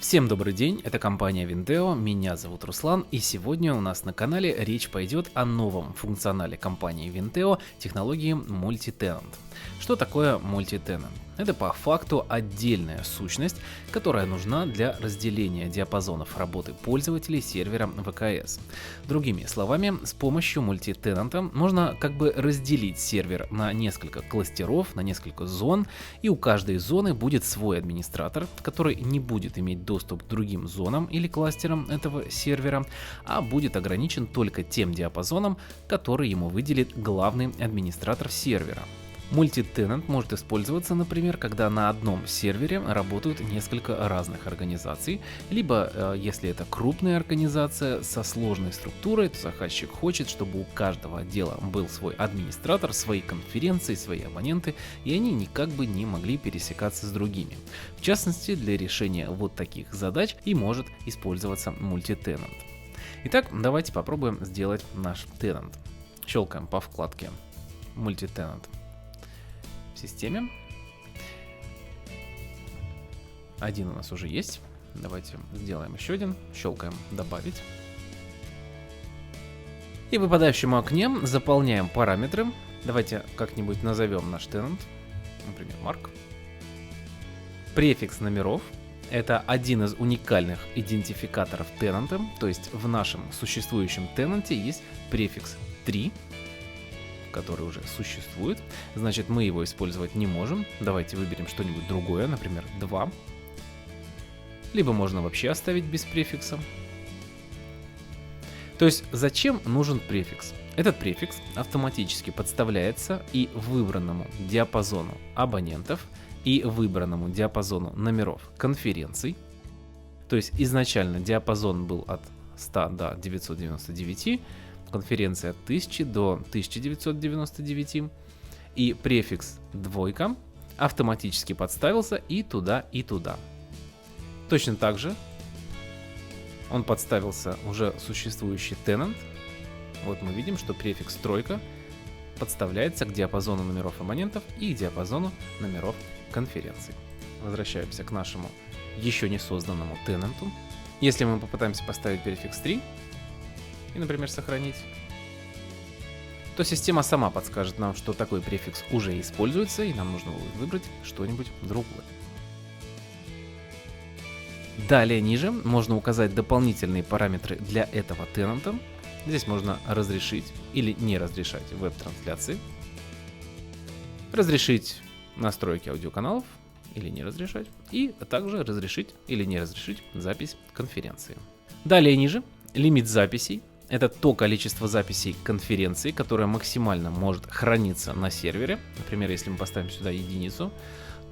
Всем добрый день, это компания Vinteo, меня зовут Руслан, и сегодня у нас на канале речь пойдет о новом функционале компании Vinteo технологии Multitenant. Что такое Multitenant? Это по факту отдельная сущность, которая нужна для разделения диапазонов работы пользователей сервера ВКС. Другими словами, с помощью мультитенанта можно как бы разделить сервер на несколько кластеров, на несколько зон, и у каждой зоны будет свой администратор, который не будет иметь доступ к другим зонам или кластерам этого сервера, а будет ограничен только тем диапазоном, который ему выделит главный администратор сервера. Мультитенант может использоваться, например, когда на одном сервере работают несколько разных организаций, либо если это крупная организация со сложной структурой, то заказчик хочет, чтобы у каждого отдела был свой администратор, свои конференции, свои абоненты, и они никак бы не могли пересекаться с другими. В частности, для решения вот таких задач и может использоваться мультитенант. Итак, давайте попробуем сделать наш тенант. Щелкаем по вкладке мультитенант. В системе. Один у нас уже есть. Давайте сделаем еще один. Щелкаем «Добавить». И в выпадающем окне заполняем параметры. Давайте как-нибудь назовем наш тенант. Например, Марк. Префикс номеров. Это один из уникальных идентификаторов тенанта. То есть в нашем существующем тенанте есть префикс 3. Который уже существует, значит мы его использовать не можем. Давайте выберем что-нибудь другое, например 2. Либо можно вообще оставить без префикса. То есть зачем нужен префикс? Этот префикс автоматически подставляется и выбранному диапазону абонентов, и выбранному диапазону номеров конференций. То есть изначально диапазон был от 100 до 999, конференция от 1000 до 1999, и префикс 2 автоматически подставился и туда, и туда. Точно так же он подставился уже существующий тенант. Вот мы видим, что префикс 3 подставляется к диапазону номеров абонентов и к диапазону номеров конференций. Возвращаемся к нашему еще не созданному тенанту. Если мы попытаемся поставить префикс 3, и, например, сохранить, то система сама подскажет нам, что такой префикс уже используется, и нам нужно будет выбрать что-нибудь другое. Далее ниже можно указать дополнительные параметры для этого тенанта. Здесь можно разрешить или не разрешать веб-трансляции, разрешить настройки аудиоканалов или не разрешать, и также разрешить или не разрешить запись конференции. Далее ниже лимит записей. Это то количество записей конференции, которое максимально может храниться на сервере. Например, если мы поставим сюда единицу,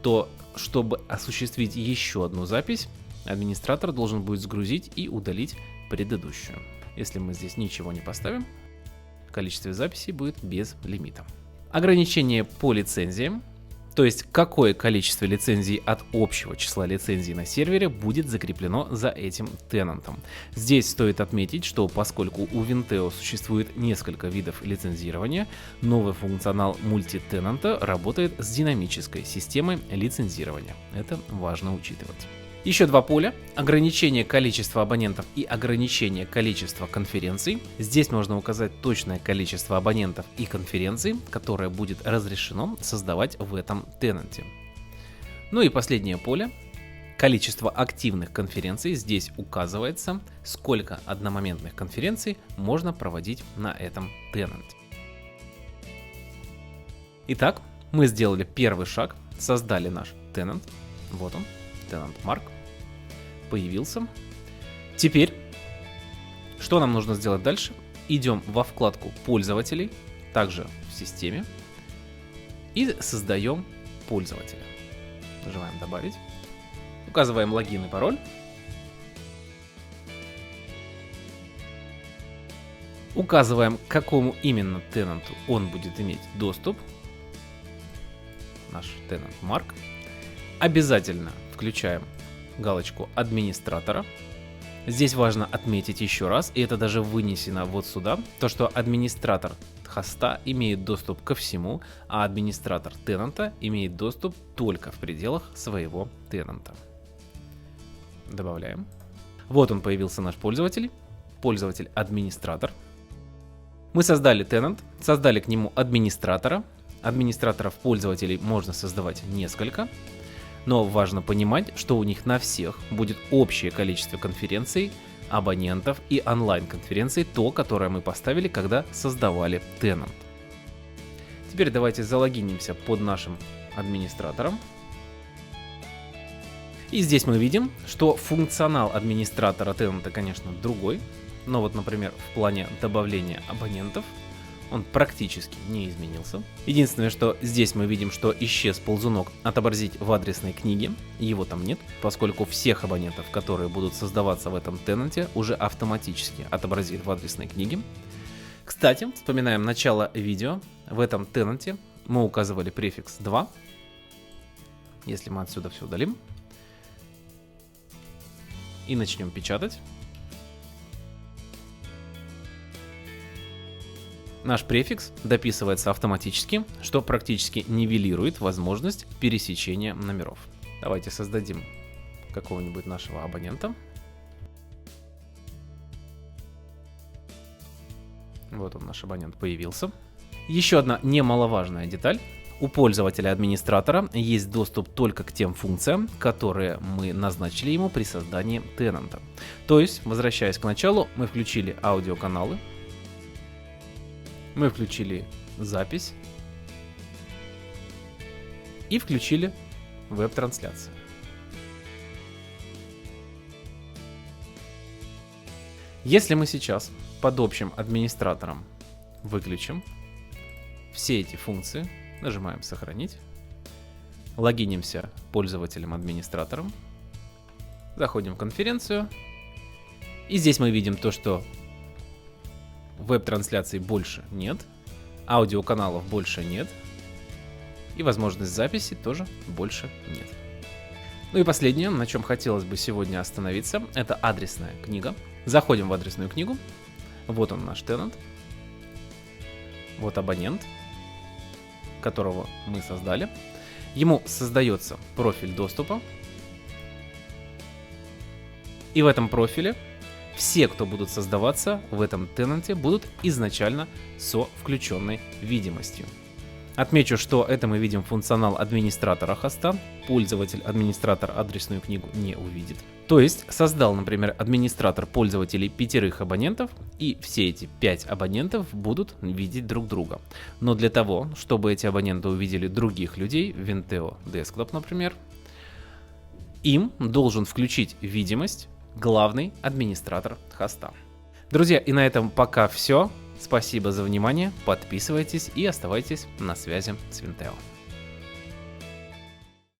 то чтобы осуществить еще одну запись, администратор должен будет сгрузить и удалить предыдущую. Если мы здесь ничего не поставим, количество записей будет без лимита. Ограничение по лицензиям. То есть, какое количество лицензий от общего числа лицензий на сервере будет закреплено за этим тенантом. Здесь стоит отметить, что поскольку у Vinteo существует несколько видов лицензирования, новый функционал мультитенанта работает с динамической системой лицензирования. Это важно учитывать. Еще два поля: ограничение количества абонентов и ограничение количества конференций. Здесь можно указать точное количество абонентов и конференций, которое будет разрешено создавать в этом тенанте. Ну и последнее поле: количество активных конференций. Здесь указывается, сколько одномоментных конференций можно проводить на этом тенанте. Итак, мы сделали первый шаг, создали наш тенант. Вот он, тенант Марк. Появился. Теперь, что нам нужно сделать дальше? Идем во вкладку пользователей, также в системе, и создаем пользователя. Нажимаем «Добавить». Указываем логин и пароль. Указываем, к какому именно тенанту он будет иметь доступ. Наш тенант Марк. Обязательно включаем галочку администратора. Здесь важно отметить еще раз, и это даже вынесено вот сюда, то что администратор хоста имеет доступ ко всему, а администратор тенанта имеет доступ только в пределах своего тенанта. Добавляем. Вот он появился наш пользователь. Пользователь-администратор. Мы создали tenant, создали к нему администратора. Администраторов пользователей можно создавать несколько. Но важно понимать, что у них на всех будет общее количество конференций, абонентов и онлайн-конференций, то, которое мы поставили, когда создавали tenant. Теперь давайте залогинимся под нашим администратором. И здесь мы видим, что функционал администратора tenant, конечно, другой. Но вот, например, в плане добавления абонентов он практически не изменился. Единственное, что здесь мы видим, что исчез ползунок «Отобразить в адресной книге». Его там нет, поскольку всех абонентов, которые будут создаваться в этом тенанте, уже автоматически отобразит в адресной книге. Кстати, вспоминаем начало видео. В этом тенанте мы указывали префикс 2. Если мы отсюда все удалим и начнем печатать, наш префикс дописывается автоматически, что практически нивелирует возможность пересечения номеров. Давайте создадим какого-нибудь нашего абонента. Вот он, наш абонент, появился. Еще одна немаловажная деталь. У пользователя-администратора есть доступ только к тем функциям, которые мы назначили ему при создании тенанта. То есть, возвращаясь к началу, мы включили аудиоканалы. Мы включили запись и включили веб-трансляцию. Если мы сейчас под общим администратором выключим все эти функции, нажимаем «Сохранить», логинимся пользователем-администратором, заходим в конференцию, и здесь мы видим то, что веб-трансляций больше нет, аудиоканалов больше нет, и возможность записи тоже больше нет. Ну и последнее, на чем хотелось бы сегодня остановиться, это адресная книга. Заходим в адресную книгу, вот он наш тенант, вот абонент, которого мы создали. Ему создается профиль доступа, и в этом профиле все, кто будут создаваться в этом тенанте, будут изначально со включенной видимостью. Отмечу, что это мы видим функционал администратора хоста. Пользователь-администратор адресную книгу не увидит. То есть создал, например, администратор пользователей 5 абонентов, и все эти 5 абонентов будут видеть друг друга. Но для того, чтобы эти абоненты увидели других людей, Venteo Desktop, например, им должен включить видимость главный администратор хоста. Друзья, и на этом пока все. Спасибо за внимание, подписывайтесь и оставайтесь на связи с Venteo.